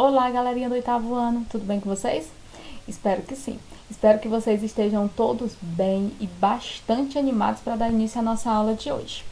Olá, galerinha do oitavo ano, tudo bem com vocês? Espero que sim. Espero que vocês estejam todos bem e bastante animados para dar início à nossa aula de hoje.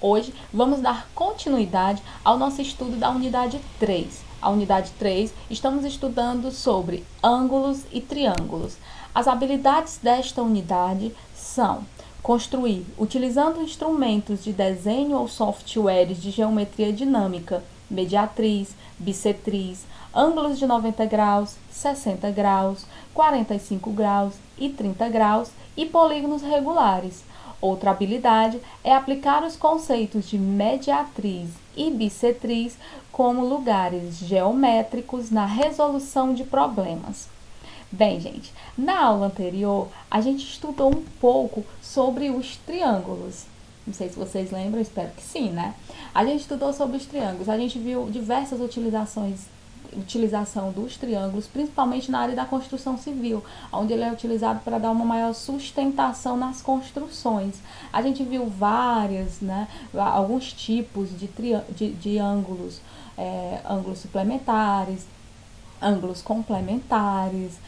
Hoje vamos dar continuidade ao nosso estudo da unidade 3. A unidade 3, estamos estudando sobre ângulos e triângulos. As habilidades desta unidade são construir, utilizando instrumentos de desenho ou softwares de geometria dinâmica, mediatriz, bissetriz, ângulos de 90 graus, 60 graus, 45 graus e 30 graus e polígonos regulares. Outra habilidade é aplicar os conceitos de mediatriz e bissetriz como lugares geométricos na resolução de problemas. Bem, gente, na aula anterior a gente estudou um pouco sobre os triângulos. Não sei se vocês lembram, espero que sim, né? A gente estudou sobre os triângulos, a gente viu diversas utilização dos triângulos, principalmente na área da construção civil, onde ele é utilizado para dar uma maior sustentação nas construções. A gente viu alguns tipos de ângulos, ângulos suplementares, ângulos complementares,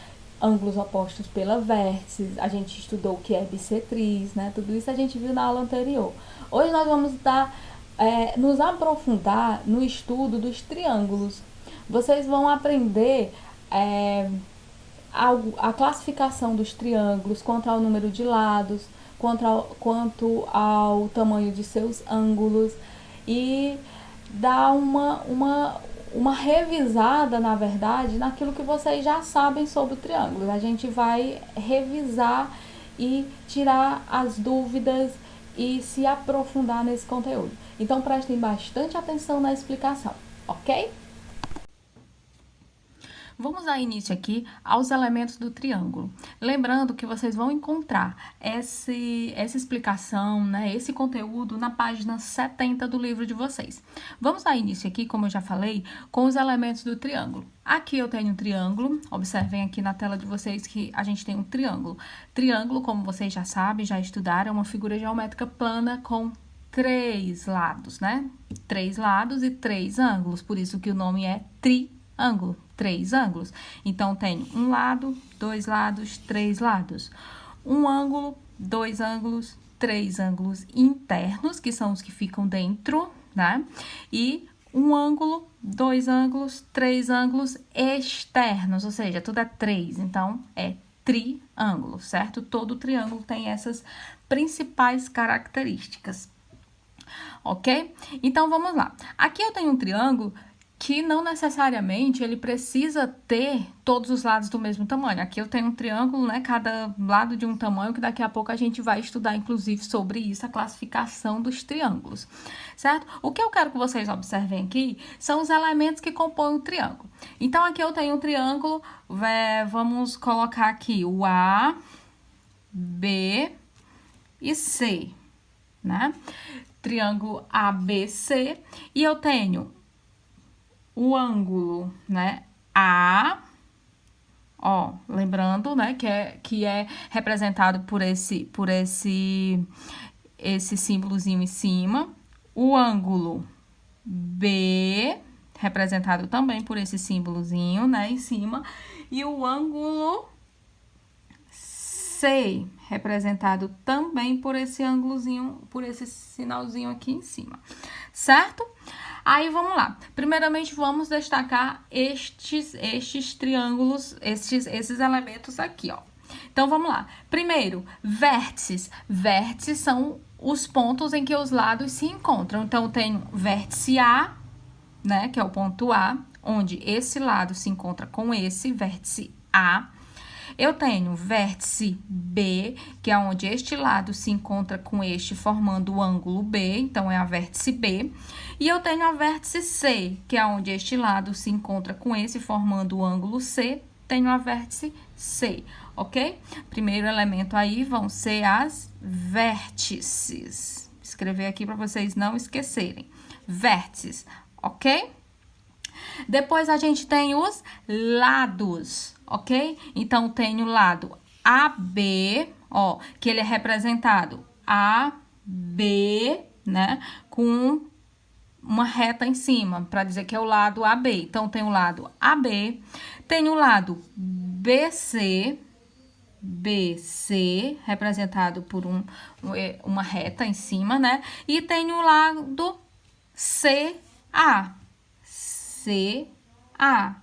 ângulos opostos pela vértice, a gente estudou o que é bissetriz, né? Tudo isso a gente viu na aula anterior. Hoje nós vamos nos aprofundar no estudo dos triângulos. Vocês vão aprender a classificação dos triângulos quanto ao número de lados, quanto ao tamanho de seus ângulos e dar uma revisada, na verdade, naquilo que vocês já sabem sobre o triângulo. A gente vai revisar e tirar as dúvidas e se aprofundar nesse conteúdo. Então, prestem bastante atenção na explicação, ok? Vamos dar início aqui aos elementos do triângulo. Lembrando que vocês vão encontrar essa explicação, né, esse conteúdo na página 70 do livro de vocês. Vamos dar início aqui, como eu já falei, com os elementos do triângulo. Aqui eu tenho um triângulo, observem aqui na tela de vocês que a gente tem um triângulo. Triângulo, como vocês já sabem, já estudaram, é uma figura geométrica plana com 3 lados, né? 3 lados e 3 ângulos, por isso que o nome é triângulo. 3 ângulos. Então, tenho um lado, 2 lados, 3 lados. Um ângulo, 2 ângulos, 3 ângulos internos, que são os que ficam dentro, né? E um ângulo, 2 ângulos, 3 ângulos externos, ou seja, tudo é 3, então é triângulo, certo? Todo triângulo tem essas principais características, ok? Então, vamos lá. Aqui eu tenho um triângulo que não necessariamente ele precisa ter todos os lados do mesmo tamanho. Aqui eu tenho um triângulo, né, cada lado de um tamanho, que daqui a pouco a gente vai estudar, inclusive, sobre isso, a classificação dos triângulos, certo? O que eu quero que vocês observem aqui são os elementos que compõem o triângulo. Então, aqui eu tenho um triângulo, vamos colocar aqui o A, B e C, né? Triângulo ABC, e eu tenho o ângulo, né, A, ó, lembrando, né, que é representado por esse símbolozinho em cima, o ângulo B, representado também por esse símbolozinho, né, em cima, e o ângulo C, representado também por esse ângulozinho, por esse sinalzinho aqui em cima, certo? Aí, vamos lá. Primeiramente, vamos destacar estes triângulos, esses elementos aqui, ó. Então, vamos lá. Primeiro, vértices. Vértices são os pontos em que os lados se encontram. Então, eu tenho vértice A, né, que é o ponto A, onde esse lado se encontra com esse vértice A. Eu tenho vértice B, que é onde este lado se encontra com este, formando o ângulo B, então é a vértice B. E eu tenho a vértice C, que é onde este lado se encontra com esse, formando o ângulo C, tenho a vértice C, ok? Primeiro elemento aí vão ser as vértices. Vou escrever aqui para vocês não esquecerem. Vértices, ok? Depois, a gente tem os lados, ok? Então, tem o lado AB, ó, que ele é representado AB, né, com uma reta em cima, para dizer que é o lado AB. Então, tem o lado AB, tem o lado BC, representado por uma reta em cima, né? E tem o lado CA,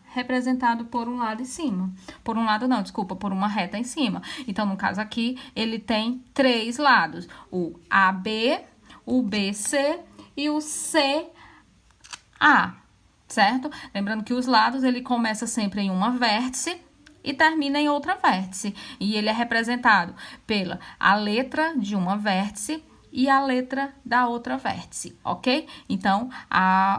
representado por um lado em cima. Por um lado não, desculpa, por uma reta em cima. Então, no caso aqui, ele tem 3 lados. O AB, o BC e o CA, certo? Lembrando que os lados, ele começa sempre em uma vértice e termina em outra vértice. E ele é representado pela a letra de uma vértice e a letra da outra vértice, ok? Então,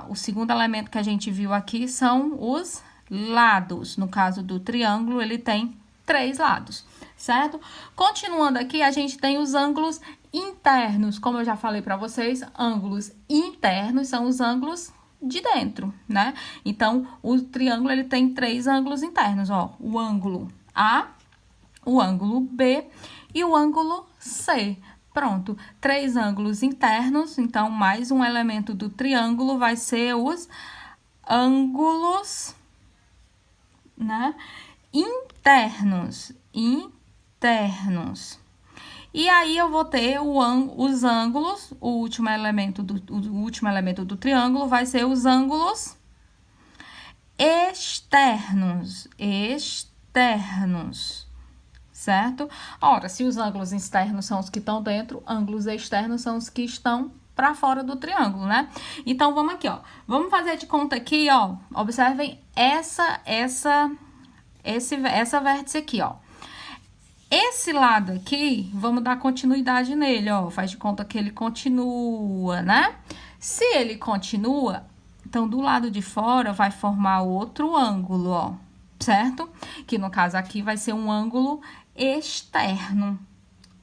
o segundo elemento que a gente viu aqui são os lados. No caso do triângulo, ele tem 3 lados, certo? Continuando aqui, a gente tem os ângulos internos. Como eu já falei para vocês, ângulos internos são os ângulos de dentro, né? Então, o triângulo, ele tem 3 ângulos internos, ó. O ângulo A, o ângulo B e o ângulo C. Pronto, 3 ângulos internos, então, mais um elemento do triângulo vai ser os ângulos, né? Internos. E aí, eu vou ter os ângulos, o último elemento do triângulo vai ser os ângulos externos. Certo? Ora, se os ângulos externos são os que estão dentro, ângulos externos são os que estão para fora do triângulo, né? Então, vamos aqui, ó. Vamos fazer de conta aqui, ó. Observem essa vértice aqui, ó. Esse lado aqui, vamos dar continuidade nele, ó. Faz de conta que ele continua, né? Se ele continua, então, do lado de fora vai formar outro ângulo, ó. Certo? Que no caso aqui vai ser um ângulo externo,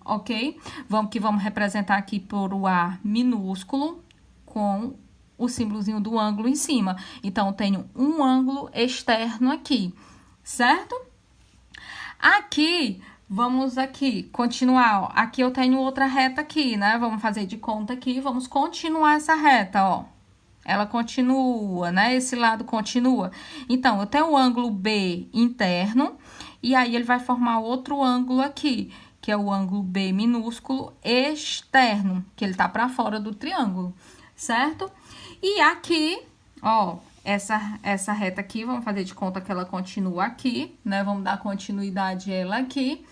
ok? Vamos representar aqui por o A minúsculo com o símbolozinho do ângulo em cima. Então, eu tenho um ângulo externo aqui, certo? Aqui, vamos aqui, continuar, ó. Aqui eu tenho outra reta aqui, né? Vamos fazer de conta aqui, vamos continuar essa reta, ó. Ela continua, né? Esse lado continua. Então, eu tenho o ângulo B interno, e aí ele vai formar outro ângulo aqui, que é o ângulo B minúsculo externo, que ele tá para fora do triângulo, certo? E aqui, ó, essa reta aqui, vamos fazer de conta que ela continua aqui, né? Vamos dar continuidade a ela aqui,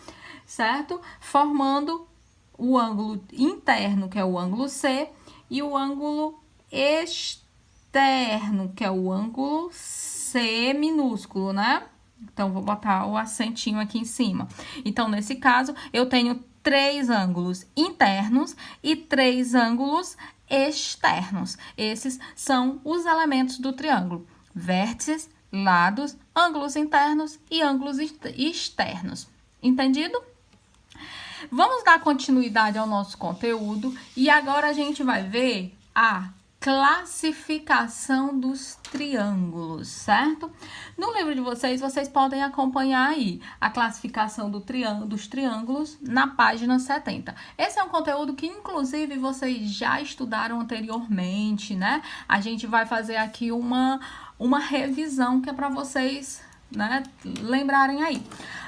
certo? Formando o ângulo interno, que é o ângulo C, e o ângulo externo, que é o ângulo C minúsculo, né? Então, vou botar o acentinho aqui em cima. Então, nesse caso, eu tenho 3 ângulos internos e 3 ângulos externos. Esses são os elementos do triângulo: vértices, lados, ângulos internos e ângulos externos. Entendido? Vamos dar continuidade ao nosso conteúdo e agora a gente vai ver a classificação dos triângulos, certo? No livro de vocês, vocês podem acompanhar aí a classificação dos triângulos na página 70. Esse é um conteúdo que, inclusive, vocês já estudaram anteriormente, né? A gente vai fazer aqui uma revisão que é para vocês, né, lembrarem aí.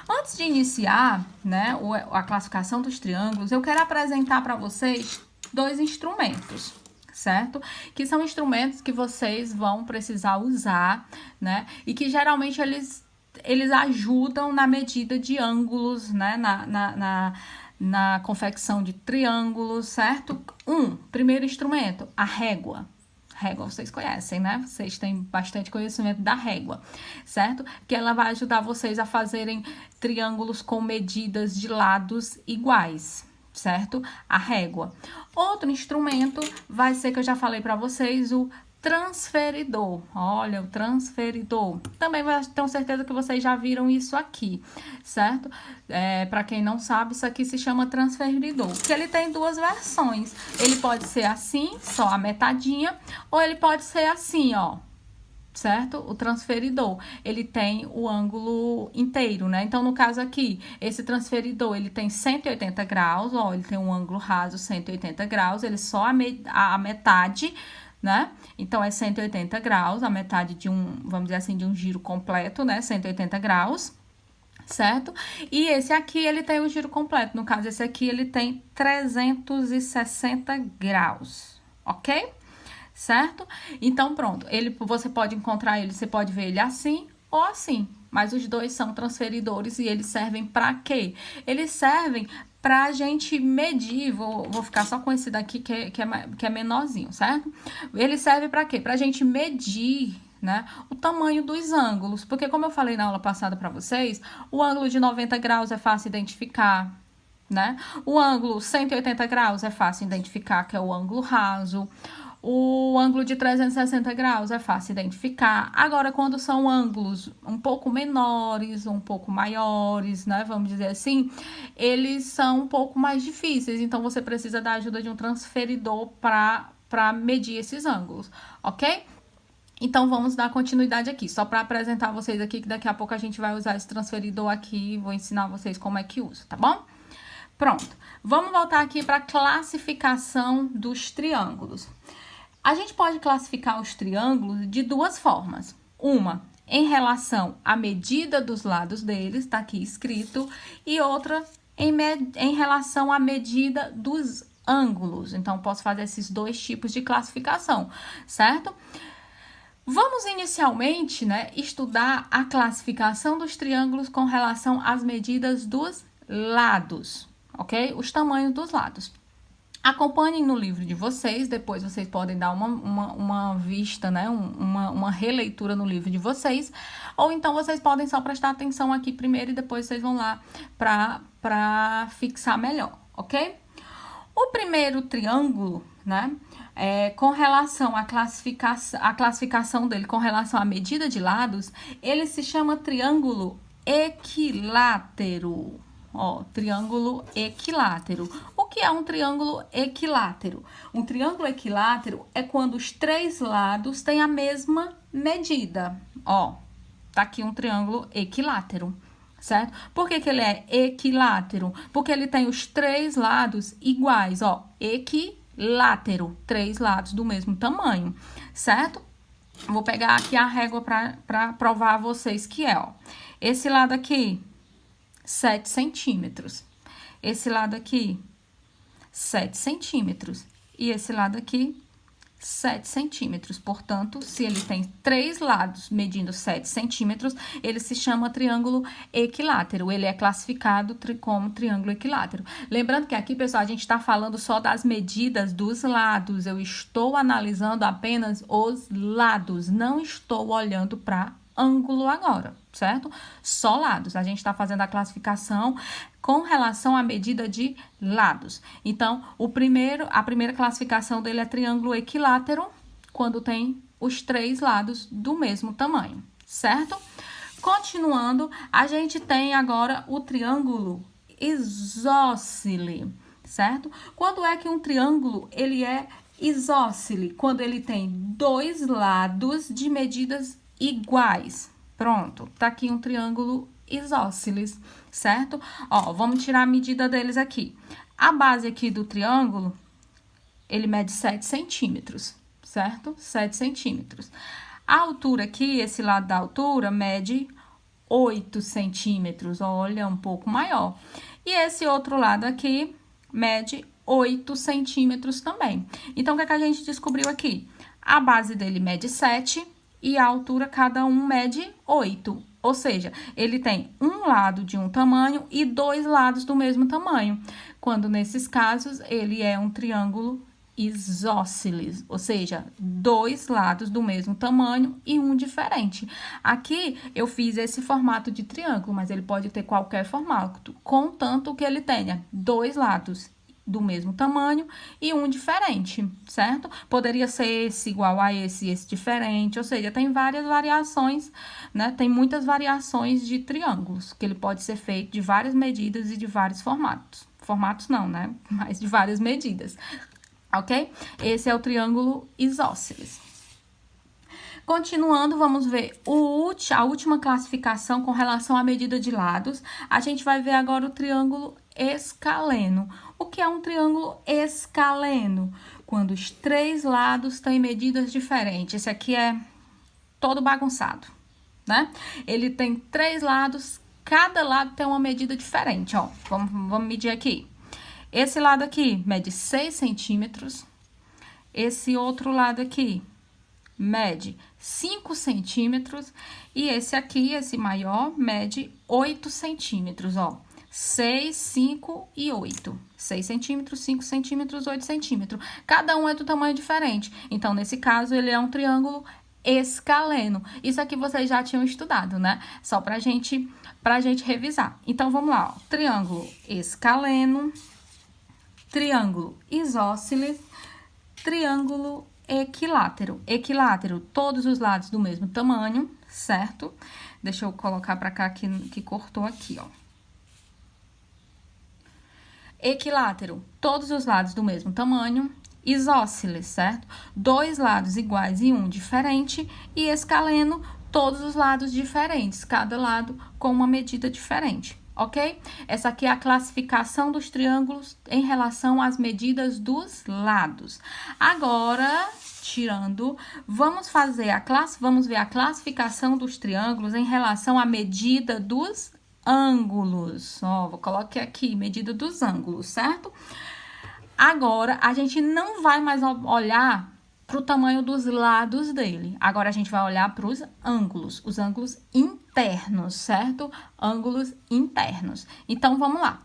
Antes de iniciar, né, a classificação dos triângulos, eu quero apresentar para vocês 2 instrumentos, certo? Que são instrumentos que vocês vão precisar usar, né? E que geralmente eles ajudam na medida de ângulos, né? Na confecção de triângulos, certo? Primeiro instrumento, a régua. Régua vocês conhecem, né? Vocês têm bastante conhecimento da régua, certo? Que ela vai ajudar vocês a fazerem triângulos com medidas de lados iguais, certo? A régua. Outro instrumento vai ser, que eu já falei para vocês, o transferidor. Olha, o transferidor. Também tenho certeza que vocês já viram isso aqui, certo? Para quem não sabe, isso aqui se chama transferidor, que ele tem 2 versões. Ele pode ser assim, só a metadinha, ou ele pode ser assim, ó. Certo? O transferidor, ele tem o ângulo inteiro, né? Então, no caso aqui, esse transferidor, ele tem 180 graus, ó, ele tem um ângulo raso 180 graus, ele só a metade né? Então, é 180 graus, a metade de um, vamos dizer assim, de um giro completo, né? 180 graus, certo? E esse aqui, ele tem o giro completo. No caso, esse aqui, ele tem 360 graus, ok? Certo? Então, pronto. Você pode encontrar ele, você pode ver ele assim ou assim. Mas os dois são transferidores e eles servem para quê? Eles servem para a gente medir, vou ficar só com esse daqui que é menorzinho, certo? Ele serve para quê? Para a gente medir, né, o tamanho dos ângulos, porque como eu falei na aula passada para vocês, o ângulo de 90 graus é fácil identificar, né? O ângulo 180 graus é fácil identificar, que é o ângulo raso. O ângulo de 360 graus é fácil identificar. Agora, quando são ângulos um pouco menores, um pouco maiores, né? Vamos dizer assim, eles são um pouco mais difíceis. Então, você precisa da ajuda de um transferidor para medir esses ângulos, ok? Então, vamos dar continuidade aqui. Só para apresentar vocês aqui, que daqui a pouco a gente vai usar esse transferidor aqui. Vou ensinar vocês como é que usa, tá bom? Pronto. Vamos voltar aqui para a classificação dos triângulos. A gente pode classificar os triângulos de duas formas. Uma, em relação à medida dos lados deles, tá aqui escrito, e outra, em relação à medida dos ângulos. Então, posso fazer esses dois tipos de classificação, certo? Vamos inicialmente, né, estudar a classificação dos triângulos com relação às medidas dos lados, ok? Os tamanhos dos lados. Acompanhem no livro de vocês, depois vocês podem dar uma vista, né? Uma releitura no livro de vocês, ou então vocês podem só prestar atenção aqui primeiro e depois vocês vão lá para fixar melhor, ok? O primeiro triângulo, né? Com relação à classificação dele, com relação à medida de lados, ele se chama triângulo equilátero. Ó, triângulo equilátero. O que é um triângulo equilátero? Um triângulo equilátero é quando os três lados têm a mesma medida. Ó, tá aqui um triângulo equilátero, certo? Por que ele é equilátero? Porque ele tem os três lados iguais, ó, equilátero, três lados do mesmo tamanho, certo? Vou pegar aqui a régua para provar a vocês que é, ó. Esse lado aqui, 7 centímetros. Esse lado aqui, 7 centímetros. E esse lado aqui, 7 centímetros. Portanto, se ele tem três lados medindo 7 centímetros, ele se chama triângulo equilátero. Ele é classificado como triângulo equilátero. Lembrando que aqui, pessoal, a gente está falando só das medidas dos lados. Eu estou analisando apenas os lados. Não estou olhando para ângulo agora, certo? Só lados. A gente está fazendo a classificação com relação à medida de lados. Então, a primeira classificação dele é triângulo equilátero, quando tem os três lados do mesmo tamanho, certo? Continuando, a gente tem agora o triângulo isóscile, certo? Quando é que um triângulo, ele é isóscile? Quando ele tem dois lados de medidas iguais. Pronto, tá aqui um triângulo isósceles, certo? Ó, vamos tirar a medida deles aqui. A base aqui do triângulo, ele mede 7 centímetros, certo? 7 centímetros. A altura aqui, esse lado da altura, mede 8 centímetros, olha, um pouco maior. E esse outro lado aqui, mede 8 centímetros também. Então, o que é que a gente descobriu aqui? A base dele mede 7 e a altura, cada um mede 8. Ou seja, ele tem um lado de um tamanho e dois lados do mesmo tamanho. Quando, nesses casos, ele é um triângulo isósceles, ou seja, dois lados do mesmo tamanho e um diferente. Aqui, eu fiz esse formato de triângulo, mas ele pode ter qualquer formato, contanto que ele tenha dois lados do mesmo tamanho e um diferente, certo? Poderia ser esse igual a esse e esse diferente, ou seja, tem várias variações, né? Tem muitas variações de triângulos, que ele pode ser feito de várias medidas e de vários formatos. Formatos não, né? Mas de várias medidas, ok? Esse é o triângulo isósceles. Continuando, vamos ver a última classificação com relação à medida de lados. A gente vai ver agora o triângulo escaleno. O que é um triângulo escaleno? Quando os três lados têm medidas diferentes. Esse aqui é todo bagunçado, né? Ele tem três lados, cada lado tem uma medida diferente, ó. Vamos medir aqui. Esse lado aqui mede 6 centímetros. Esse outro lado aqui mede 5 centímetros. E esse aqui, esse maior, mede 8 centímetros, ó. 6, 5 e 8. 6 centímetros, 5 centímetros, 8 centímetros. Cada um é do tamanho diferente. Então, nesse caso, ele é um triângulo escaleno. Isso aqui vocês já tinham estudado, né? Só pra gente revisar. Então, vamos lá, ó. Triângulo escaleno, triângulo isósceles, triângulo equilátero. Equilátero, todos os lados do mesmo tamanho, certo? Deixa eu colocar pra cá que cortou aqui, ó. Equilátero, todos os lados do mesmo tamanho. Isósceles, certo? Dois lados iguais e um diferente. E escaleno, todos os lados diferentes, cada lado com uma medida diferente, ok? Essa aqui é a classificação dos triângulos em relação às medidas dos lados. Agora, vamos ver a classificação dos triângulos em relação à medida dos ângulos. Ó, vou colocar aqui, medida dos ângulos, certo? Agora, a gente não vai mais olhar para o tamanho dos lados dele. Agora, a gente vai olhar para os ângulos internos, certo? Ângulos internos. Então, vamos lá.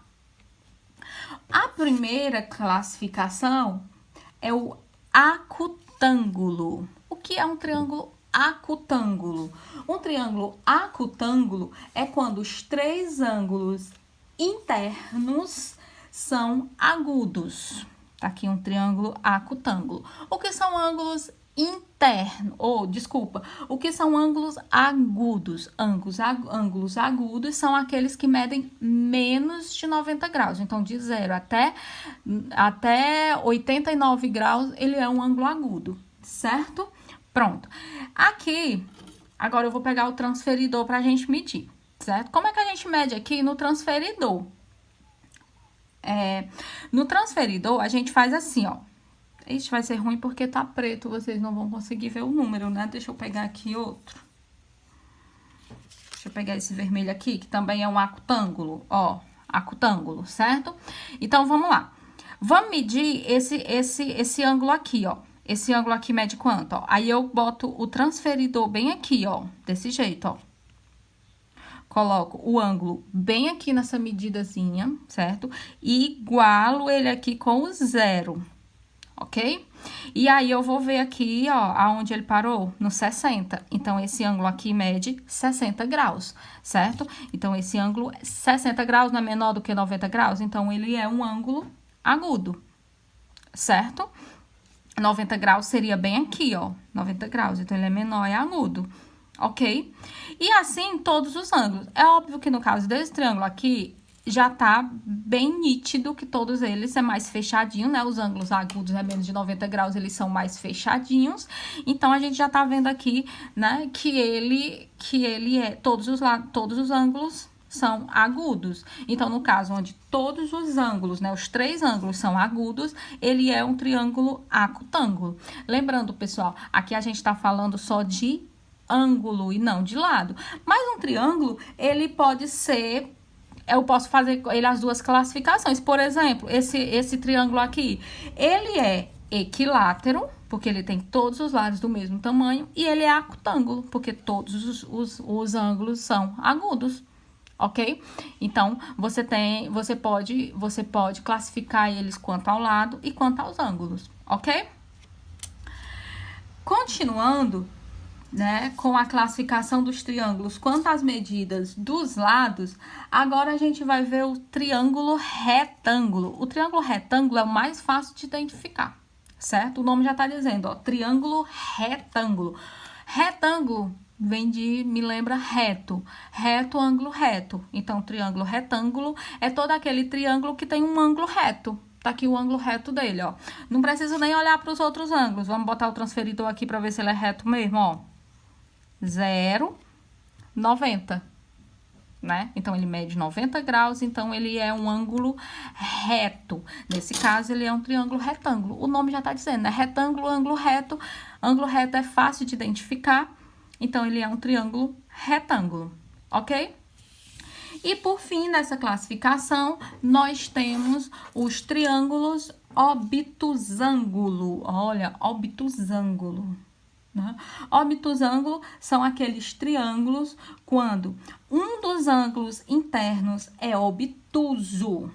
A primeira classificação é o acutângulo. O que é um triângulo acutângulo? Um triângulo acutângulo é quando os três ângulos internos são agudos. Tá aqui um triângulo acutângulo. O que são ângulos internos? O que são ângulos agudos? Ângulos agudos são aqueles que medem menos de 90 graus. Então, de 0 até 89 graus, ele é um ângulo agudo, certo? Pronto. Aqui, agora eu vou pegar o transferidor pra gente medir, certo? Como é que a gente mede aqui no transferidor? No transferidor, a gente faz assim, ó. Isso vai ser ruim porque tá preto, vocês não vão conseguir ver o número, né? Deixa eu pegar aqui outro. Deixa eu pegar esse vermelho aqui, que também é um acutângulo, ó. Acutângulo, certo? Então, vamos lá. Vamos medir esse ângulo aqui, ó. Esse ângulo aqui mede quanto, ó? Aí, eu boto o transferidor bem aqui, ó. Desse jeito, ó. Coloco o ângulo bem aqui nessa medidazinha, certo? E igualo ele aqui com o 0, ok? E aí, eu vou ver aqui, ó, aonde ele parou? No 60. Então, esse ângulo aqui mede 60 graus, certo? Então, esse ângulo 60 graus não é menor do que 90 graus? Então, ele é um ângulo agudo, certo? 90 graus seria bem aqui, ó. 90 graus, então ele é menor, é agudo, ok? E assim, todos os ângulos. É óbvio que no caso desse triângulo aqui, já tá bem nítido que todos eles é mais fechadinho, né? Os ângulos agudos é menos de 90 graus, eles são mais fechadinhos. Então, a gente já tá vendo aqui, né, que ele é, todos os ângulos são agudos. Então, no caso onde todos os ângulos, né, os três ângulos são agudos, ele é um triângulo acutângulo. Lembrando, pessoal, aqui a gente tá falando só de ângulo e não de lado. Mas um triângulo, ele pode ser... Eu posso fazer ele as duas classificações. Por exemplo, esse triângulo aqui, ele é equilátero, porque ele tem todos os lados do mesmo tamanho, e ele é acutângulo, porque todos os ângulos são agudos. Ok? Então, você pode classificar eles quanto ao lado e quanto aos ângulos, ok? Continuando, né, com a classificação dos triângulos quanto às medidas dos lados, agora a gente vai ver o triângulo retângulo. O triângulo retângulo é o mais fácil de identificar, certo? O nome já tá dizendo, ó, triângulo retângulo. Retângulo me lembra reto. Reto, ângulo reto. Então, triângulo retângulo é todo aquele triângulo que tem um ângulo reto. Tá aqui o ângulo reto dele, ó. Não preciso nem olhar para os outros ângulos. Vamos botar o transferidor aqui para ver se ele é reto mesmo, ó. 0, 90. né? Então, ele mede 90 graus, então ele é um ângulo reto. Nesse caso, ele é um triângulo retângulo. O nome já tá dizendo, né? Retângulo, ângulo reto. Ângulo reto é fácil de identificar, então ele é um triângulo retângulo, ok? E por fim, nessa classificação, nós temos os triângulos obtusângulo. Olha, obtusângulo. Né? Obtusângulo são aqueles triângulos quando um dos ângulos internos é obtuso.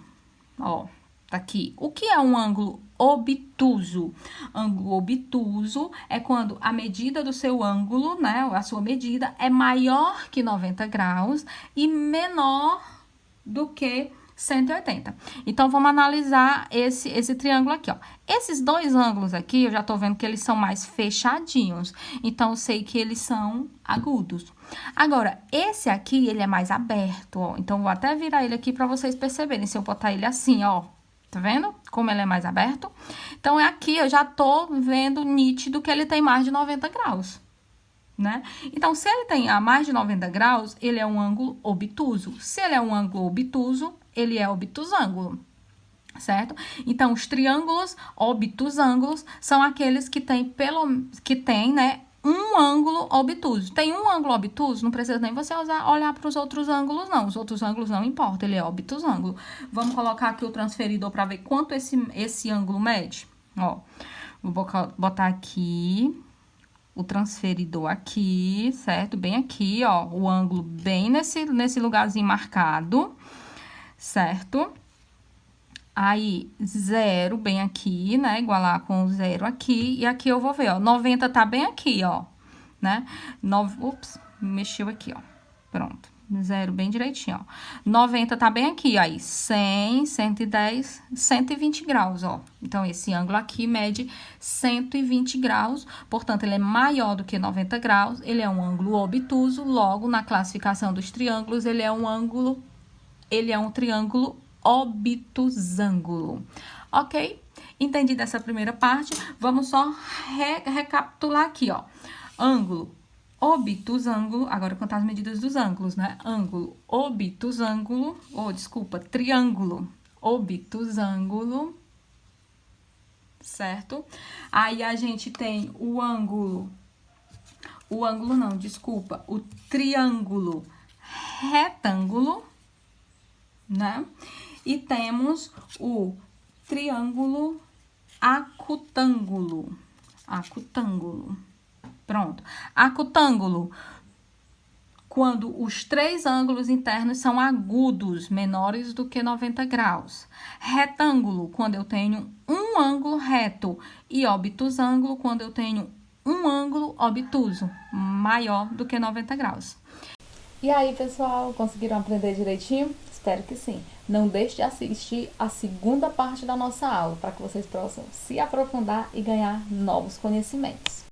Ó, tá aqui. O que é um ângulo obtuso? Ângulo obtuso é quando a medida do seu ângulo, né, a sua medida é maior que 90 graus e menor do que 180. Então, vamos analisar esse triângulo aqui, ó. Esses dois ângulos aqui, eu já tô vendo que eles são mais fechadinhos. Então, eu sei que eles são agudos. Agora, esse aqui, ele é mais aberto, ó. Então, vou até virar ele aqui pra vocês perceberem. Se eu botar ele assim, ó. Tá vendo? Como ele é mais aberto. Então, aqui eu já tô vendo nítido que ele tem mais de 90 graus. Né? Então, se ele tem a mais de 90 graus, ele é um ângulo obtuso. Se ele é um ângulo obtuso, ele é obtusângulo, certo? Então, os triângulos obtusângulos são aqueles que têm, né, um ângulo obtuso. Tem um ângulo obtuso, não precisa nem você olhar para os outros ângulos, não. Os outros ângulos não importam, ele é obtusângulo. Vamos colocar aqui o transferidor para ver quanto esse ângulo mede. Ó, vou botar aqui o transferidor aqui, certo? Bem aqui, ó, o ângulo bem nesse lugarzinho marcado, certo? Aí, 0 bem aqui, né? Igualar com o 0 aqui. E aqui eu vou ver, ó, 90 tá bem aqui, ó, né? Ups, mexeu aqui, ó. Pronto. 0 bem direitinho, ó. 90 tá bem aqui, aí 100, 110, 120 graus, ó. Então, esse ângulo aqui mede 120 graus, portanto, ele é maior do que 90 graus, ele é um ângulo obtuso, logo, na classificação dos triângulos, ele é um triângulo obtusângulo, ok? Entendi dessa primeira parte, vamos só recapitular aqui, ó. Ângulo obtusângulo, agora contar as medidas dos ângulos, né? Ângulo obtusângulo, triângulo obtusângulo, certo? Aí a gente tem o triângulo retângulo, né? E temos o triângulo acutângulo. Pronto. Acutângulo, quando os três ângulos internos são agudos, menores do que 90 graus. Retângulo, quando eu tenho um ângulo reto. E obtusângulo, quando eu tenho um ângulo obtuso, maior do que 90 graus. E aí, pessoal, conseguiram aprender direitinho? Espero que sim. Não deixe de assistir a segunda parte da nossa aula, para que vocês possam se aprofundar e ganhar novos conhecimentos.